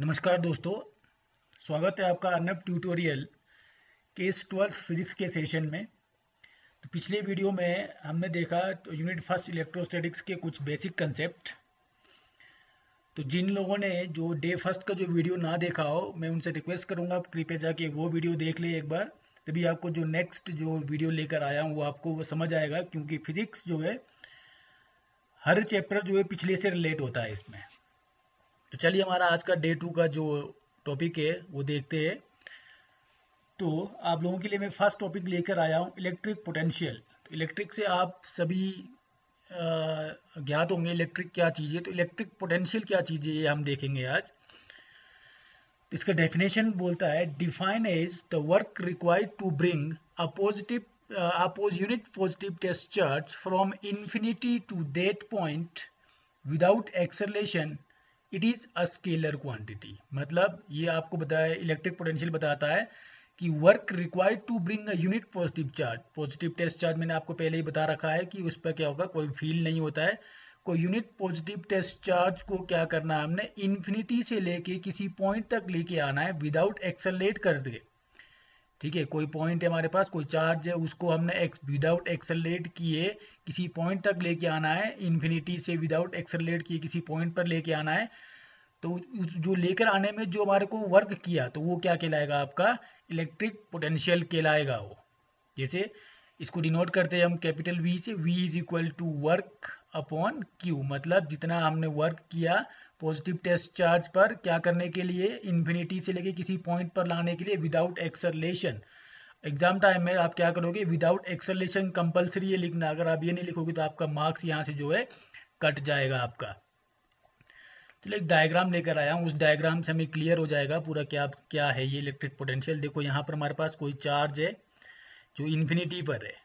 नमस्कार दोस्तों, स्वागत है आपका अर्नब ट्यूटोरियल केस 12 फिजिक्स के सेशन में। तो पिछले वीडियो में हमने देखा तो यूनिट फर्स्ट इलेक्ट्रोस्टैटिक्स के कुछ बेसिक कंसेप्ट। तो जिन लोगों ने जो डे फर्स्ट का जो वीडियो ना देखा हो, मैं उनसे रिक्वेस्ट करूंगा आप कृपया जाके वो वीडियो देख ले एक बार, तभी आपको जो नेक्स्ट जो वीडियो लेकर आया हूँ वो आपको वो समझ आएगा, क्योंकि फिजिक्स जो है हर चैप्टर जो है पिछले से रिलेट होता है इसमें। तो चलिए हमारा आज का डे 2 का जो टॉपिक है वो देखते हैं। तो आप लोगों के लिए मैं फर्स्ट टॉपिक लेकर आया हूँ इलेक्ट्रिक पोटेंशियल। तो इलेक्ट्रिक से आप सभी ज्ञात होंगे इलेक्ट्रिक क्या चीज़ है। तो इलेक्ट्रिक पोटेंशियल क्या चीज़ है ये हम देखेंगे आज। तो इसका डेफिनेशन बोलता है define as the work required to bring a positive unit positive test charge from infinity to that point without acceleration. It is a scalar quantity. मतलब ये आपको बताया, इलेक्ट्रिक पोटेंशियल बताता है कि work required to bring a unit positive charge. Positive test charge मैंने आपको पहले ही बता रखा है कि उस पर क्या होगा, कोई फील नहीं होता है। कोई यूनिट पॉजिटिव टेस्ट चार्ज को क्या करना है, हमने इन्फिनिटी से लेके किसी पॉइंट तक लेके आना है विदाउट एक्सेलरेट करके। ठीक है, कोई पॉइंट है हमारे पास, कोई चार्ज है, उसको हमने विदाउट एक्सेलरेट किए किसी पॉइंट तक लेके आना है। इन्फिनिटी से विदाउट एक्सेलरेट किए किसी पॉइंट पर लेके आना है। तो जो लेकर आने में जो हमारे को वर्क किया तो वो क्या कहलाएगा, आपका इलेक्ट्रिक पोटेंशियल कहलाएगा वो। जैसे इसको डिनोट करते हैं हम कैपिटल वी से, V is equal to work upon Q. मतलब जितना हमने वर्क किया पॉजिटिव टेस्ट चार्ज पर क्या करने के लिए, इन्फिनिटी से लेके किसी पॉइंट पर लाने के लिए विदाउट एक्सेलरेशन। एग्जाम टाइम में आप क्या करोगे, विदाउट एक्सेलरेशन कंपलसरी है लिखना। अगर आप ये नहीं लिखोगे तो आपका मार्क्स यहाँ से जो है कट जाएगा आपका। चलो एक डायग्राम लेकर आया हूँ, उस डायग्राम से हमें क्लियर हो जाएगा पूरा क्या क्या है ये इलेक्ट्रिक पोटेंशियल। देखो यहाँ पर हमारे पास कोई चार्ज है जो इन्फिनिटी पर है।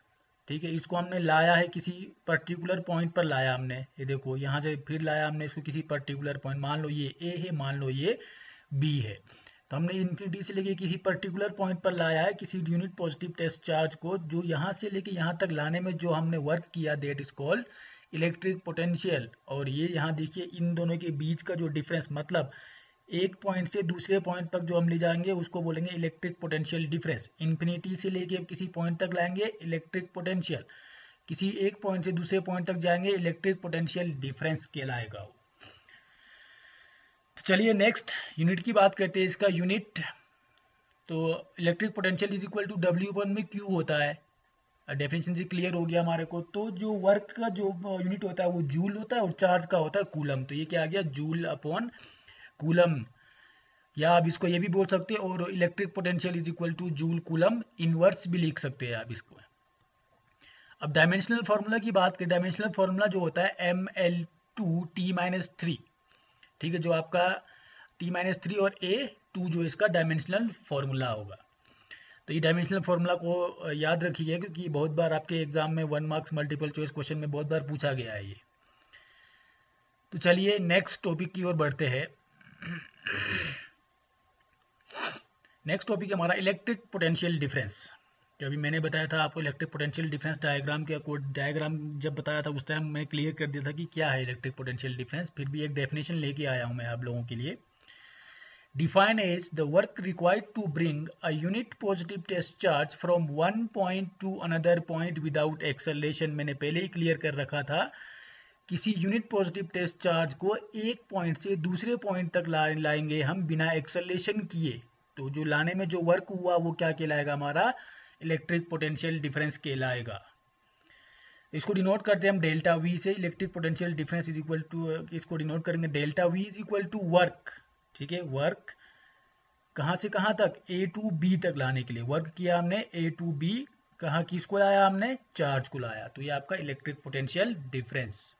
ठीक है, इसको हमने लाया है किसी पर्टिकुलर पॉइंट पर लाया हमने। ये देखो यहाँ से फिर लाया हमने इसको किसी पर्टिकुलर पॉइंट, मान लो ये ए है, मान लो ये बी है। तो हमने इन्फिनिटी से लेके किसी पर्टिकुलर पॉइंट पर लाया है किसी यूनिट पॉजिटिव टेस्ट चार्ज को। जो यहाँ से लेके यहाँ तक लाने में जो हमने वर्क किया that is called electric potential. और ये यहाँ देखिए इन दोनों के बीच का जो डिफरेंस, मतलब एक पॉइंट से दूसरे पॉइंट तक जो हम ले जाएंगे उसको बोलेंगे इलेक्ट्रिक पोटेंशियल डिफरेंस। इन्फिनिटी से लेके किसी पॉइंट तक लाएंगे इलेक्ट्रिक पोटेंशियल, किसी एक पॉइंट से दूसरे पॉइंट तक जाएंगे इलेक्ट्रिक पोटेंशियल डिफरेंस कहलाएगा वो। तो चलिए नेक्स्ट यूनिट की बात करते हैं। इसका यूनिट तो electric potential is equal to W one में क्यू होता है। डेफिनेशन से क्लियर हो गया हमारे को। तो जो वर्क का जो यूनिट होता है वो जूल होता है और चार्ज का होता है कूलम। तो ये क्या आ गया, जूल अपॉन कूलम। या आप इसको ये भी बोल सकते हैं, और electric potential is equal two joule coulomb inverse भी लिख सकते हैं आप इसको। अब डायमेंशनल फार्मूला की बात करें, डायमेंशनल फार्मूला जो होता है ml2t-3। ठीक है, जो आपका t-3 और a2 जो इसका डायमेंशनल फार्मूला होगा। तो ये डायमेंशनल फार्मूला को याद रखिए, क्योंकि बहुत बार आपके एग्जाम में 1 मार्क्स मल्टीपल चॉइस क्वेश्चन में बहुत बार पूछा गया है ये। तो चलिए नेक्स्ट टॉपिक की ओर बढ़ते हैं। नेक्स्ट टॉपिक हमारा इलेक्ट्रिक पोटेंशियल डिफरेंस। जो अभी मैंने बताया था आपको इलेक्ट्रिक पोटेंशियल डिफरेंस डायग्राम के डायग्राम जब बताया था उस टाइम मैं क्लियर कर दिया था कि क्या है इलेक्ट्रिक पोटेंशियल डिफरेंस। फिर भी एक डेफिनेशन लेके आया हूँ मैं आप लोगों के लिए। Define as the work required to bring a unit positive test charge from one point to another point without acceleration. मैंने पहले ही क्लियर कर रखा था, किसी यूनिट पॉजिटिव टेस्ट चार्ज को एक पॉइंट से दूसरे पॉइंट तक लाएंगे हम बिना एक्सेलरेशन किए। तो जो लाने में जो वर्क हुआ वो क्या कहलाएगा, हमारा इलेक्ट्रिक पोटेंशियल डिफरेंस कहलाएगा। इसको डिनोट करते हैं हम डेल्टा वी से। Electric potential difference is equal to, इसको डिनोट करेंगे delta V is equal to work. ठीक है, वर्क कहाँ से कहाँ तक, ए टू बी तक लाने के लिए वर्क किया हमने। ए टू बी कहाँ, किसको लाया हमने, चार्ज को लाया। तो ये आपका इलेक्ट्रिक पोटेंशियल डिफरेंस।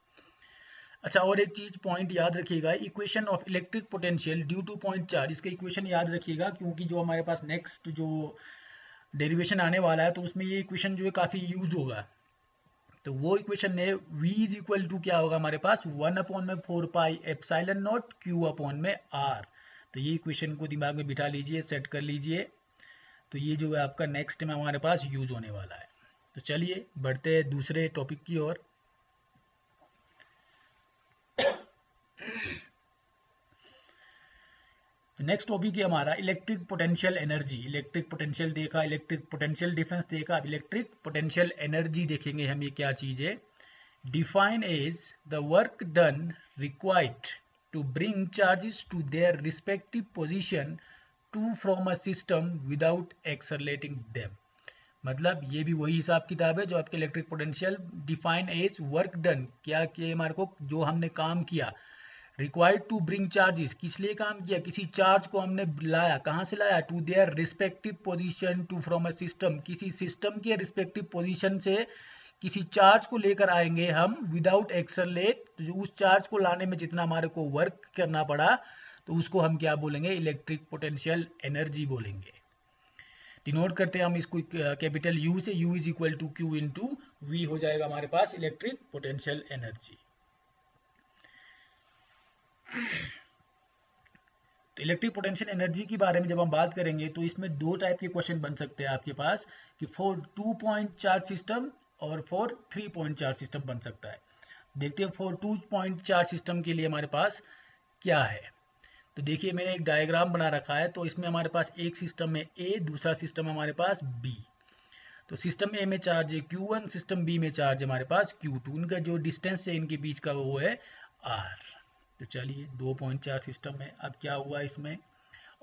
अच्छा, और एक चीज पॉइंट याद रखिएगा, equation of electric potential due two point charge. इसका इक्वेशन याद रखिएगा, क्योंकि जो हमारे पास नेक्स्ट जो डेरिवेशन आने वाला है तो उसमें ये इक्वेशन जो है काफ़ी यूज होगा। तो वो इक्वेशन है v इज इक्वल टू क्या होगा हमारे पास, 1/4πε0 q अपॉन में r। तो ये इक्वेशन को दिमाग में बिठा लीजिए, सेट कर लीजिए। तो ये जो है आपका नेक्स्ट में हमारे पास यूज होने वाला है। तो चलिए बढ़ते हैं दूसरे टॉपिक की ओर। तो नेक्स्ट टॉपिक है हमारा electric potential energy. Electric potential देखा, इलेक्ट्रिक पोटेंशियल डिफरेंस देखा, अब इलेक्ट्रिक पोटेंशियल एनर्जी देखेंगे हम, ये क्या चीज़ है। Define as the work done required to bring charges to their respective position to from a system without accelerating them. मतलब ये भी वही हिसाब किताब है जो आपके electric potential. Define as work done, क्या किया हमारे को, जो हमने काम किया। रिक्वायर्ड टू ब्रिंग चार्जेस, किस लिए काम किया, किसी चार्ज को हमने लाया, कहाँ से लाया, to their respective position to from a system, किसी सिस्टम के रिस्पेक्टिव पोजीशन से किसी चार्ज को लेकर आएंगे हम विदाउट एक्सेलरेट, जो उस चार्ज को लाने में जितना हमारे को वर्क करना पड़ा तो उसको हम क्या बोलेंगे, इलेक्ट्रिक पोटेंशियल एनर्जी बोलेंगे। डिनोट करते हैं हम इसको कैपिटल यू से, U is equal to Q into V हो जाएगा हमारे पास इलेक्ट्रिक पोटेंशियल एनर्जी। तो इलेक्ट्रिक पोटेंशियल एनर्जी के बारे में जब हम बात करेंगे तो इसमें दो टाइप के क्वेश्चन बन सकते हैं आपके पास, कि फॉर 2 पॉइंट चार्ज सिस्टम और फॉर 3 पॉइंट चार्ज सिस्टम बन सकता है। देखते हैं फॉर 2 पॉइंट चार्ज सिस्टम के लिए हमारे पास क्या है। तो देखिए मैंने एक डायग्राम बना रखा है, तो इसमें हमारे पास एक सिस्टम में ए, दूसरा सिस्टम हमारे पास बी। तो सिस्टम ए में चार्ज है Q1, सिस्टम बी में चार्ज है हमारे पास Q2। उनका जो डिस्टेंस है इनके बीच का वो है R। तो चलिए 2 पॉइंट चार्ज सिस्टम है। अब क्या हुआ इसमें,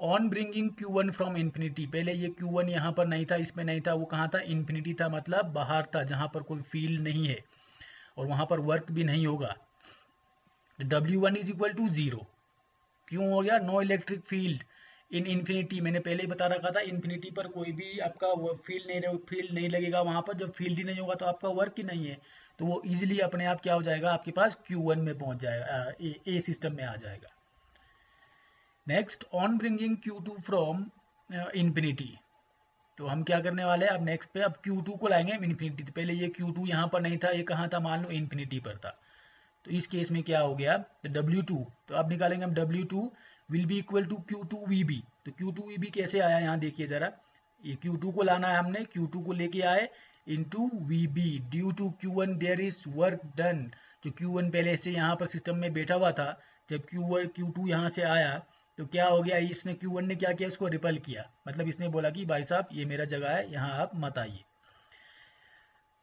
on bringing Q1 from infinity, पहले ये Q1 यहाँ पर नहीं था, इसमें नहीं था, वो कहाँ था, इन्फिनिटी था, मतलब बाहर था जहाँ पर कोई फील्ड नहीं है और वहाँ पर वर्क भी नहीं होगा। W1 इज इक्वल टू 0, क्यों हो गया, no electric field in infinity. मैंने पहले ही बता रखा था इन्फिनिटी पर कोई भी आपका फील्ड नहीं लगेगा, वहाँ पर जब फील्ड ही नहीं होगा तो आपका वर्क ही नहीं है, तो वो इजीली अपने आप क्या हो जाएगा, आपके पास Q1 में पहुंच जाएगा, ए सिस्टम में आ जाएगा। Next on bringing Q2 from infinity, तो हम क्या करने वाले हैं अब नेक्स्ट पे, अब Q2 को लाएंगे इन्फिनिटी। तो पहले ये Q2 यहाँ पर नहीं था, ये कहाँ था, मान लो इन्फिनिटी पर था। तो इस केस में क्या हो गया, तो W2, तो अब निकालेंगे हम W2 will be equal to Q2VB। तो Q2VB कैसे आया, यहाँ देखिए जरा, ये Q2 को लाना है हमने, Q2 को लेके आए into VB due to Q1 there is work done. जो Q1 पहले से यहाँ पर सिस्टम में बैठा हुआ था, जब Q2 यहाँ से आया तो क्या हो गया, इसने Q1 ने क्या किया, उसको रिपल किया, मतलब इसने बोला कि भाई साहब ये मेरा जगह है, यहाँ आप मत आइए।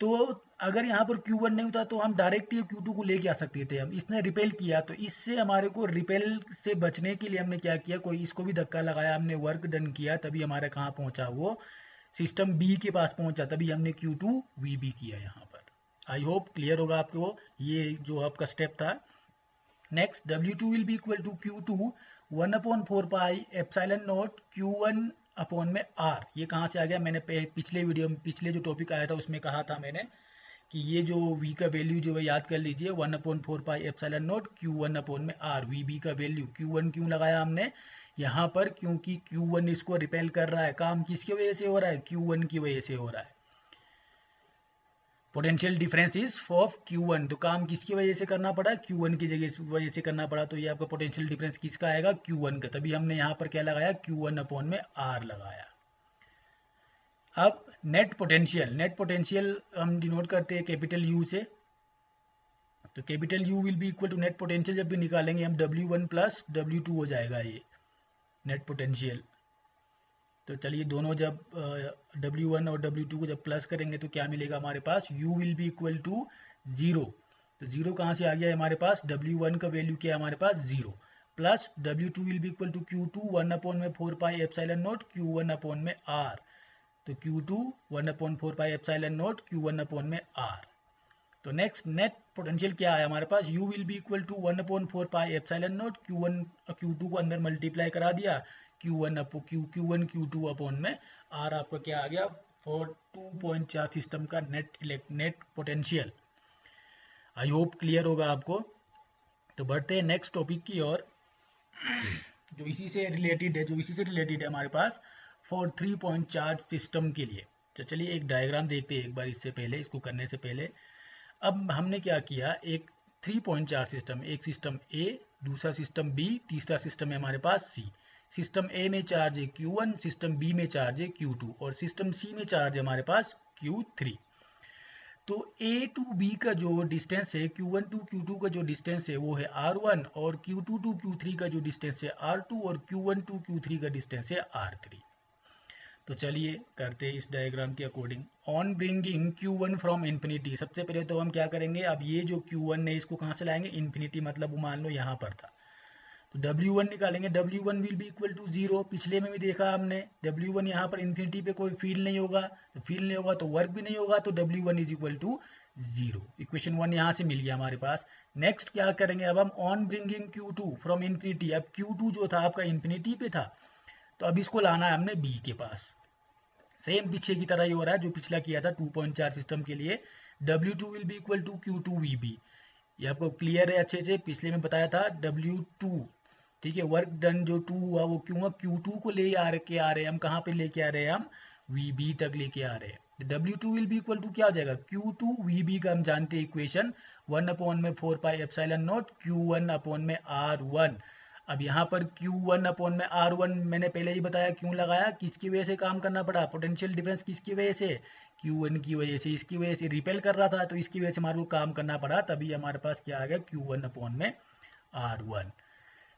तो अगर यहाँ पर Q1 नहीं होता तो हम डायरेक्ट ये Q2 को लेके आ सकते थे, हम इसने रिपेल किया, तो इससे हमारे को रिपेल से बचने के लिए हमने क्या किया, कोई इसको भी धक्का लगाया, हमने वर्क डन किया, तभी हमारे कहाँ पहुँचा, वो सिस्टम बी के पास पहुँचा, तभी हमने Q2VB किया यहाँ पर। आई होप क्लियर होगा आपको ये जो आपका स्टेप था। Next W2 will be equal to Q2 1/4 pi epsilon naught Q1 upon में R। ये कहाँ से आ गया, मैंने पिछले वीडियो में, पिछले जो टॉपिक आया था उसमें कहा था मैंने कि ये जो V का वैल्यू जो है याद कर लीजिए, 1/4 pi epsilon naught Q1 upon में R। VB का वैल्यू Q1 क्यों लगाया हमने यहाँ पर, क्योंकि Q1 इसको रिपेल कर रहा है, काम किसकी वजह से हो रहा है, Q1 की वजह से हो रहा है। Potential difference is of Q1, तो काम किसकी वजह से करना पड़ा, Q1 की वजह से करना पड़ा, तो ये आपका पोटेंशियल डिफरेंस किसका आएगा, Q1 का, तभी हमने यहाँ पर क्या लगाया, Q1 अपॉन में R लगाया। अब नेट पोटेंशियल हम डिनोट करते हैं कैपिटल U से, तो capital U will be equal to net potential, जब भी निकालेंगे हम W1 प्लस W2 हो जाएगा ये नेट पोटेंशियल। तो चलिए दोनों जब W1 और W2 को जब प्लस करेंगे तो क्या मिलेगा हमारे पास, U will be equal to 0। तो 0 कहाँ से आ गया हमारे पास, W1 का वैल्यू क्या है हमारे पास 0, plus W2 will be equal to Q2 1/4 pi epsilon naught Q1 upon में R। तो Q2 1/4 pi epsilon naught Q1 upon में R। तो नेक्स्ट नेट पोटेंशियल क्या है हमारे पास, U will be equal to 1/4 pi epsilon naught Q1 Q2 को अंदर मल्टीप्लाई करा दिया, Q1 Q2 अपॉन में R आपका क्या आ गया, फॉर 2.4 सिस्टम का net potential. I hope clear होगा आपको। तो बढ़ते हैं नेक्स्ट टॉपिक की ओर, जो इसी से रिलेटेड है हमारे पास फॉर 3 पॉइंट चार्ज सिस्टम के लिए। तो चलिए एक डायग्राम देखते हैं एक बार, इससे पहले, इसको करने से पहले। अब हमने क्या किया, एक 3 पॉइंट चार्ज सिस्टम, एक सिस्टम A, दूसरा सिस्टम B, तीसरा सिस्टम है हमारे पास C। सिस्टम A में चार्ज है Q1, सिस्टम B में चार्ज है Q2 और सिस्टम C में चार्ज है हमारे पास Q3। तो A टू B का जो डिस्टेंस है Q1 टू Q2 का जो डिस्टेंस है वो है R1 और Q2 टू Q3 का जो डिस्टेंस है R2 और Q1 टू Q3 का डिस्टेंस है R3। तो चलिए करते हैं इस डायग्राम के according. On bringing Q1 from infinity, सबसे पहले तो हम क्या करेंगे, अब ये जो Q1 है इसको कहाँ से लाएंगे, इन्फिनिटी, मतलब मान लो यहाँ पर था तो W1 निकालेंगे, W1 will be equal to 0। पिछले में भी देखा हमने W1 यहाँ पर इन्फिनिटी पे कोई फील्ड नहीं होगा, तो फील्ड नहीं होगा तो वर्क भी नहीं होगा, तो W1 is equal to 0। Equation 1 यहाँ से मिल गया हमारे पास। नेक्स्ट क्या करेंगे, अब हम on bringing Q2 from infinity, अब Q2 जो था आपका इन्फिनिटी पे था, तो अब इसको लाना है हमने B के पास। सेम पीछे की तरह ही हो रहा है जो पिछला किया था 2.4 सिस्टम के लिए। W2 will be equal to Q2 VB, ये आपको क्लियर है अच्छे से, पिछले में बताया था W2, ठीक है। वर्क डन जो 2 हुआ वो क्यों हुआ, Q2 को ले आ रहे हैं हम, कहाँ पे लेके आ रहे हैं हम, VB तक लेके आ रहे हैं। W2 will be equal to क्या हो जाएगा, Q2 VB का हम जानते हैं इक्वेशन 1/4πε0 Q1 अपॉन में R1। अब यहाँ पर Q1 अपॉन में R1 मैंने पहले ही बताया क्यों लगाया, किसकी वजह से काम करना पड़ा, पोटेंशियल डिफरेंस किसकी वजह से, Q1 की वजह से, इसकी वजह से रिपेल कर रहा था तो इसकी वजह से हमारे को काम करना पड़ा, तभी हमारे पास क्या आ गया Q1 अपॉन में R1।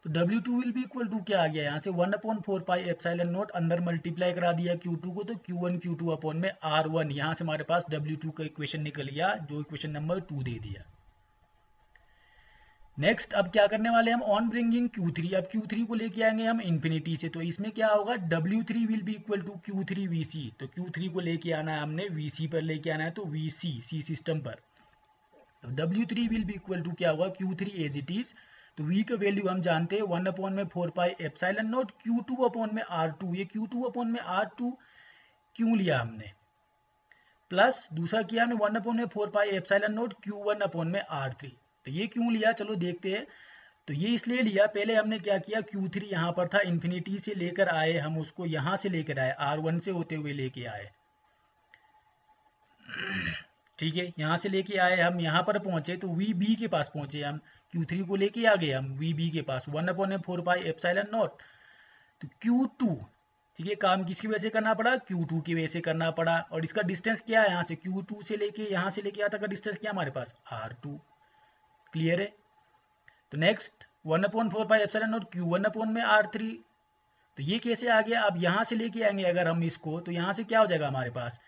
तो W2 will be equal to क्या आ गया यहाँ से 1/4πε0, अंदर मल्टीप्लाई करा दिया Q2 को, तो Q1 Q2 अपॉन में R1, यहाँ से हमारे पास W2 का इक्वेशन निकल गया जो इक्वेशन नंबर 2 दे दिया। नेक्स्ट अब क्या करने वाले हम, ऑन ब्रिंगिंग Q3, अब Q3 को लेके आएंगे हम इन्फिनिटी से, तो इसमें क्या होगा W3 will be equal to Q3 VC, तो Q3 को लेके आना है हमने VC पर लेके आना है, तो VC C सिस्टम पर, तो W3 will be equal to क्या होगा Q3 एज इट इज, तो V का वैल्यू हम जानते हैं 1/4πε0 Q2 अपॉन में R2, ये Q2 अपॉन में R2 क्यों लिया हमने, प्लस दूसरा किया हमने 1/4πε0 Q1 अपॉन में R3, तो ये क्यों लिया चलो देखते हैं। तो ये इसलिए लिया, पहले हमने क्या किया, Q3 यहाँ पर था, इन्फिनिटी से लेकर आए हम उसको, यहाँ से लेकर आए R1 से होते हुए लेके आए, ठीक है। यहाँ से लेके आए हम, यहाँ पर पहुंचे तो VB के पास पहुंचे हम, Q3 को लेके आ गए हम VB के पास 1/4πε0, तो Q2, ठीक है, काम किसकी वजह से करना पड़ा, Q2 की वजह से करना पड़ा, और इसका डिस्टेंस क्या है, यहाँ से Q2 से लेके यहाँ से लेके आता का डिस्टेंस क्या हमारे पास R2, क्लियर है। तो नेक्स्ट 1/4πε0 Q1 अपॉन में R3, तो ये कैसे आ गया, अब यहाँ से लेके आएंगे अगर हम इसको, तो यहाँ से क्या हो जाएगा हमारे पास,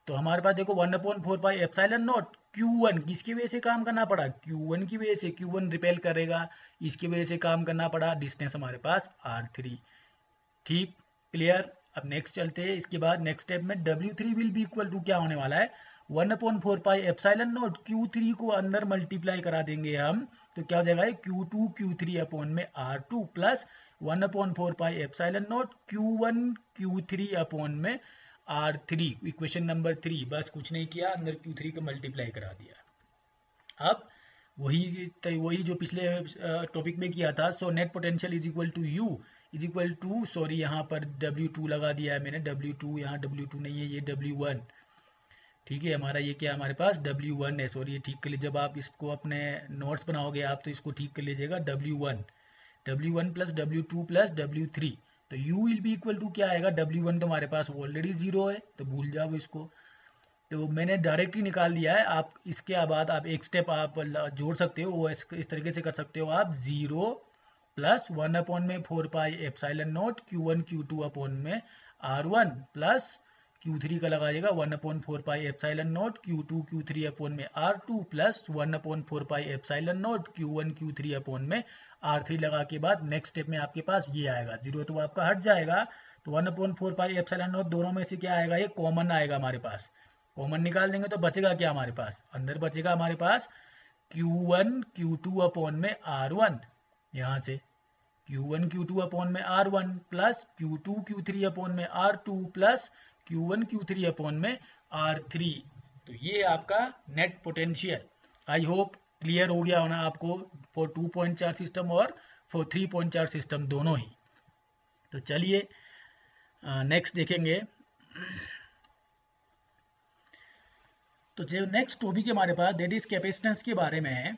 तो हमारे पास देखो 1/4πε0 Q1 किसकी वजह से काम करना पड़ा, Q1 की वजह से, Q1 रिपेल करेगा, इसकी वजह से काम करना पड़ा, डिस्टेंस हमारे पास R3, ठीक, क्लियर। अब नेक्स्ट चलते हैं, इसके बाद नेक्स्ट स्टेप में W3 will be equal to क्या होने वाला है 1/4πε0 Q3 को अंदर मल्टीप्लाई करा देंगे हम, तो क्या हो जाएगा Q2 Q3 अपॉन में R2 plus 1/4πε0 Q1 Q3 upon में R3, इक्वेशन नंबर 3, बस कुछ नहीं किया, अंदर Q3 को मल्टीप्लाई करा दिया। अब वही जो पिछले टॉपिक में किया था, so net potential is equal to U is equal to, sorry यहाँ पर W2 लगा दिया है मैंने, W2 यहाँ W2 नहीं है, ये W1, ठीक है, हमारा ये क्या हमारे पास W1 है, सॉरी ये ठीक कर लीजिए, जब आप इसको अपने नोट्स बनाओगे आप तो इसको ठीक कर लीजिएगा, W1 plus W2 plus W3, तो U will be equal to क्या आएगा, W1 तो हमारे पास ऑलरेडी 0 है तो भूल जाओ इसको, तो मैंने डायरेक्ट ही निकाल दिया है। आप इसके बाद आप एक स्टेप आप जोड़ सकते हो, वो इस तरीके से कर सकते हो आप, 0 प्लस 1/4πε0 Q1 Q2 अपॉन में R1 प्लस Q3 का लगाइएगा 1/4πε0 Q2 Q3 अपॉन में R2 plus 1/4πε0 Q1 Q3 upon में R3 लगा के बाद नेक्स्ट स्टेप में आपके पास ये आएगा, 0 तो आपका हट जाएगा, तो 1/4πε0 दोनों में से क्या आएगा, ये कॉमन आएगा हमारे पास, कॉमन निकाल देंगे तो बचेगा क्या हमारे पास, अंदर बचेगा हमारे पास Q1 Q2 अपॉन में R1, यहाँ से Q1 Q2 अपॉन में R1 plus Q2 Q3 upon में R2 plus Q1 Q3 upon में R3, तो ये आपका net potential. I hope clear हो गया होना आपको फॉर 2.4 सिस्टम और फॉर 3.4 सिस्टम दोनों ही। तो चलिए नेक्स्ट देखेंगे। तो जो नेक्स्ट टॉपिक है हमारे पास दैट इज कैपेसिटेंस के बारे में है।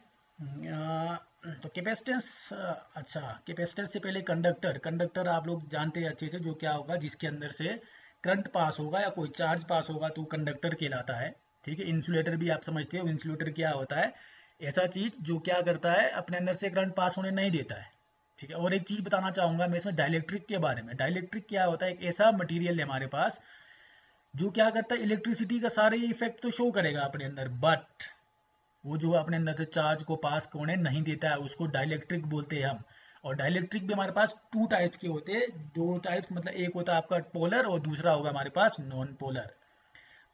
तो कैपेसिटेंस, अच्छा कैपेसिटेंस से पहले कंडक्टर आप लोग जानते हैं अच्छे से, जो क्या होगा जिसके अंदर से करंट पास होगा या कोई चार्ज पास होगा तो कंडक्टर कहलाता है, ठीक है, इंसुलेटर भी आप समझते हो, इंसुलेटर क्या होता है, ऐसा चीज जो क्या करता है, अपने अंदर से करंट पास होने नहीं देता है। ठीक है, और एक चीज बताना चाहूंगा मैं इसमें डाइलेक्ट्रिक के बारे में। डाइलेक्ट्रिक क्या होता है, एक ऐसा मटेरियल है हमारे पास जो क्या करता है, इलेक्ट्रिसिटी का सारे इफेक्ट तो शो करेगा अपने अंदर, बट वो जो अपने अंदर से चार्ज को पास होने नहीं देता है, उसको डाइलेक्ट्रिक बोलते हैं हम। और डाइलेक्ट्रिक भी हमारे पास टू टाइप्स के होते हैं, दो टाइप्स, मतलब एक होता है आपका पोलर और दूसरा होगा हमारे पास नॉन पोलर।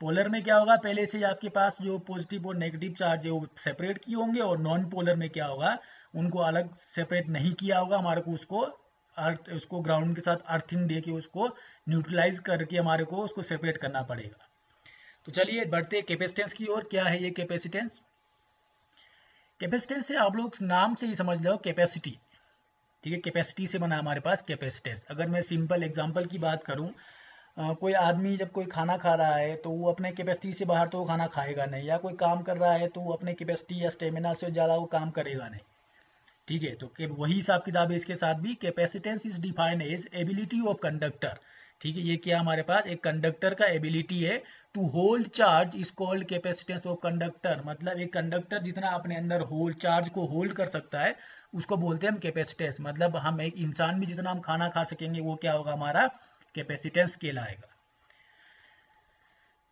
पोलर में क्या होगा, पहले से आपके पास जो पॉजिटिव और नेगेटिव चार्ज है वो सेपरेट किए होंगे, और नॉन पोलर में क्या होगा, उनको अलग सेपरेट नहीं किया होगा, हमारे को उसको ग्राउंड के साथ अर्थिंग दे के उसको न्यूट्रलाइज करके हमारे को उसको सेपरेट करना पड़ेगा। तो चलिए बढ़ते कैपेसिटेंस की ओर। क्या है ये कैपेसिटेंस? कैपेसिटेंस से आप लोग नाम से ही समझ लो कैपेसिटी। ठीक है, कैपेसिटी से बना हमारे पास कैपेसिटेंस। अगर मैं सिंपल एग्जांपल की बात करूं, कोई आदमी जब कोई खाना खा रहा है तो वो अपने कैपेसिटी से बाहर तो वो खाना खाएगा नहीं, या कोई काम कर रहा है तो वो अपने कैपेसिटी या स्टेमिना से ज़्यादा वो काम करेगा नहीं। ठीक है, तो वही हिसाब किताब है इसके साथ भी। Capacitance is defined as ability of conductor. ठीक है, ये क्या हमारे पास एक कंडक्टर का एबिलिटी है to hold charge is called capacitance of conductor. मतलब एक कंडक्टर जितना अपने अंदर होल्ड चार्ज को होल्ड कर सकता है उसको बोलते हैं हम कैपेसिटेंस। मतलब हम एक इंसान भी जितना हम खाना खा सकेंगे वो क्या होगा, हमारा कैपेसिटेंस कहलाएगा।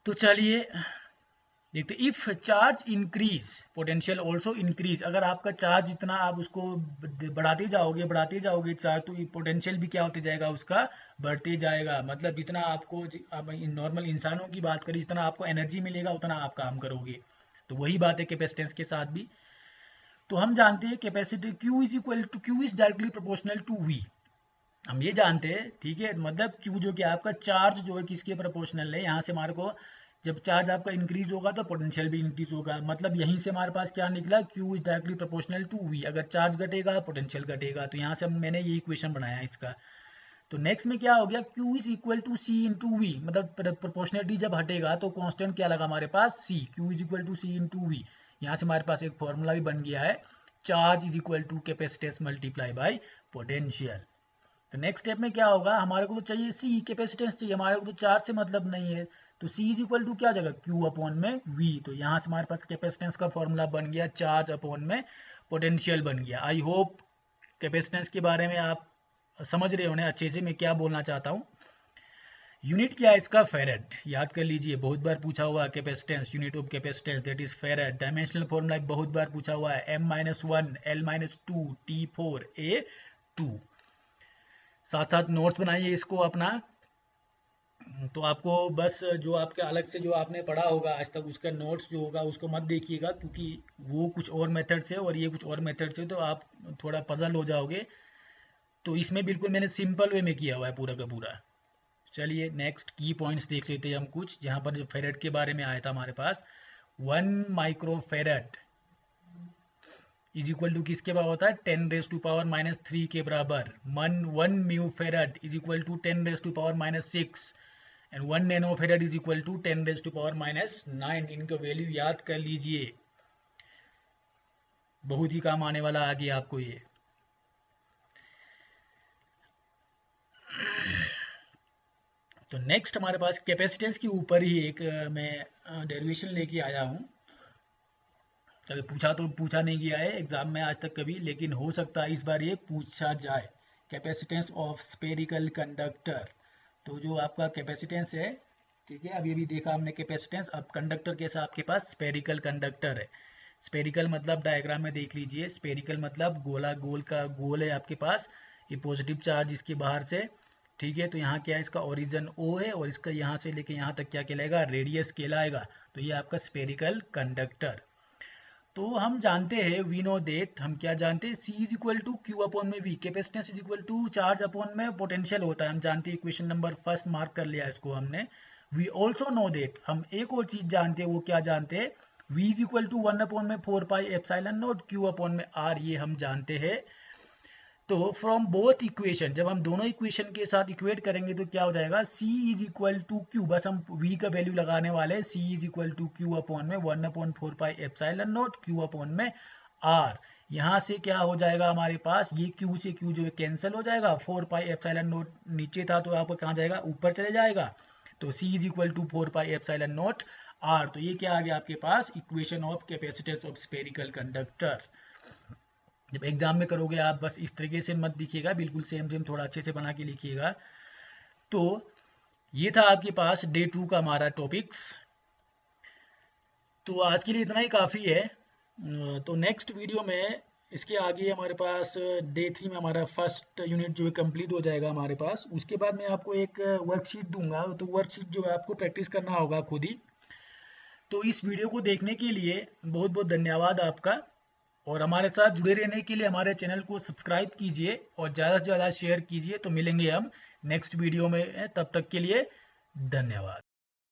तो चलिए देखते, if charge increase potential also increase. अगर आपका चार्ज जितना आप उसको बढ़ाते जाओगे चार्ज, तो पोटेंशियल भी क्या होते जाएगा, उसका बढ़ते जाएगा। मतलब जितना आपको नॉर्मल इंसानों की बात करें, जितना आपको एनर्जी मिलेगा उतना आप काम करोगे। तो वही बात है कैपेसिटेंस के साथ भी। तो हम जानते हैं capacity Q is directly proportional to V. हम ये जानते हैं, ठीक है, मतलब क्यू जो कि आपका चार्ज जो है किसके प्रोपोर्शनल है, यहाँ से हमारे को जब चार्ज आपका इंक्रीज होगा तो पोटेंशियल भी इंक्रीज होगा। मतलब यहीं से हमारे पास क्या निकला, Q is directly proportional to V. अगर चार्ज घटेगा पोटेंशियल घटेगा, तो यहाँ से मैंने ये इक्वेशन बनाया इसका। तो नेक्स्ट में क्या हो गया, Q is equal to C into V. मतलब प्रोपोर्शनलिटी जब हटेगा तो कांस्टेंट क्या लगा हमारे पास, C. Q is equal to C into V. यहाँ से हमारे पास एक फॉर्मूला भी बन गया है, charge is equal to capacitance multiply by potential. तो नेक्स्ट स्टेप में क्या होगा, हमारे को तो चाहिए सी, कैपेसिटेंस चाहिए, हमारे को तो चार्ज से मतलब नहीं है। तो सी इज इक्वल टू क्या हो जाएगा, क्यू अपॉन में वी। तो यहाँ से हमारे पास कैपेसिटेंस का फॉर्मूला बन गया, चार्ज अपॉन में पोटेंशियल बन गया। आई होप कैपेसिटेंस के बारे में आप समझ रहे होने अच्छे से मैं क्या बोलना चाहता हूँ। यूनिट क्या है इसका, फेरेड। याद कर लीजिए, बहुत बार पूछा हुआ है capacitance, unit of capacitance that is फेरेड। Dimensional formula बहुत बार पूछा हुआ है, M-1 L-2 T4 A2। साथ साथ नोट्स बनाइए इसको अपना। तो आपको बस जो आपके अलग से जो आपने पढ़ा होगा आज तक उसका नोट्स जो होगा उसको मत देखिएगा, क्योंकि वो कुछ और मेथड से और ये कुछ और मेथड से, तो आप थोड़ा पजल हो जाओगे। तो इसमें बिल्कुल मैंने सिंपल वे में किया हुआ है पूरा का पूरा। चलिए नेक्स्ट की पॉइंट्स देख लेते हैं हम कुछ, जहाँ पर जो फेरेड के बारे में आया था हमारे पास। 1 micro farad is equal to किसके बराबर होता है, 10⁻³ के बराबर। 1 mu farad is equal to 10⁻⁻6 and 1 nano farad is equal to 10⁻⁹। इनका वैल्यू याद कर लीजिए, बहुत ही काम आने वाला आगे आपको ये। तो नेक्स्ट हमारे पास कैपेसिटेंस के ऊपर ही एक मैं डेरिवेशन लेके आया हूँ। कभी पूछा नहीं गया है एग्जाम में आज तक कभी, लेकिन हो सकता है इस बार ये पूछा जाए। Capacitance of spherical conductor. तो जो आपका कैपेसिटेंस है, ठीक है, अब ये भी देखा हमने कैपेसिटेंस। अब कंडक्टर कैसा आपके पास स्पेरिकल कंडक्टर है। स्पेरिकल मतलब डायग्राम में देख लीजिए, स्पेरिकल मतलब गोला, गोल का गोल है आपके पास, ये पॉजिटिव चार्ज इसके बाहर से। ठीक है, तो यहाँ क्या है, इसका ओरिजिन O है और इसका यहाँ से लेके यहाँ तक क्या कहलाएगा, रेडियस कहलाएगा। तो ये आपका स्पेरिकल कंडक्टर। तो हम जानते हैं, वी नो देट, हम क्या जानते हैं, C is equal to Q upon में V। Capacitance is equal to charge upon में पोटेंशियल होता है, हम जानते हैं। इक्वेशन नंबर फर्स्ट मार्क कर लिया इसको हमने। वी ऑल्सो नो देट, हम एक और चीज जानते हैं, वो क्या जानते हैं, V is equal to 1/4πε0 Q upon में R, ये हम जानते हैं। तो फ्रॉम बोथ इक्वेशन, जब हम दोनों इक्वेशन के साथ इक्वेट करेंगे तो क्या हो जाएगा, C is equal to Q, बस हम V का वैल्यू लगाने वाले हैं। C is equal to Q upon में 1/4πε0 Q अपॉन में R। यहाँ से क्या हो जाएगा हमारे पास, ये Q से Q जो है कैंसिल हो जाएगा, 4πε0 नीचे था तो आपको कहाँ जाएगा, ऊपर चले जाएगा। तो C is equal to 4πε0 R. तो ये क्या आ गया आपके पास, equation of capacitance of spherical conductor. जब एग्जाम में करोगे आप बस इस तरीके से मत लिखिएगा, बिल्कुल सेम सेम थोड़ा अच्छे से बना के लिखिएगा। तो ये था आपके पास डे 2 का हमारा टॉपिक्स। तो आज के लिए इतना ही काफ़ी है। तो नेक्स्ट वीडियो में इसके आगे हमारे पास डे 3 में हमारा फर्स्ट यूनिट जो है कंप्लीट हो जाएगा हमारे पास। उसके बाद मैं आपको एक वर्कशीट दूंगा, तो वर्कशीट जो है आपको प्रैक्टिस करना होगा खुद ही। तो इस वीडियो को देखने के लिए बहुत बहुत धन्यवाद आपका, और हमारे साथ जुड़े रहने के लिए हमारे चैनल को सब्सक्राइब कीजिए और ज़्यादा से ज़्यादा शेयर कीजिए। तो मिलेंगे हम नेक्स्ट वीडियो में, तब तक के लिए धन्यवाद।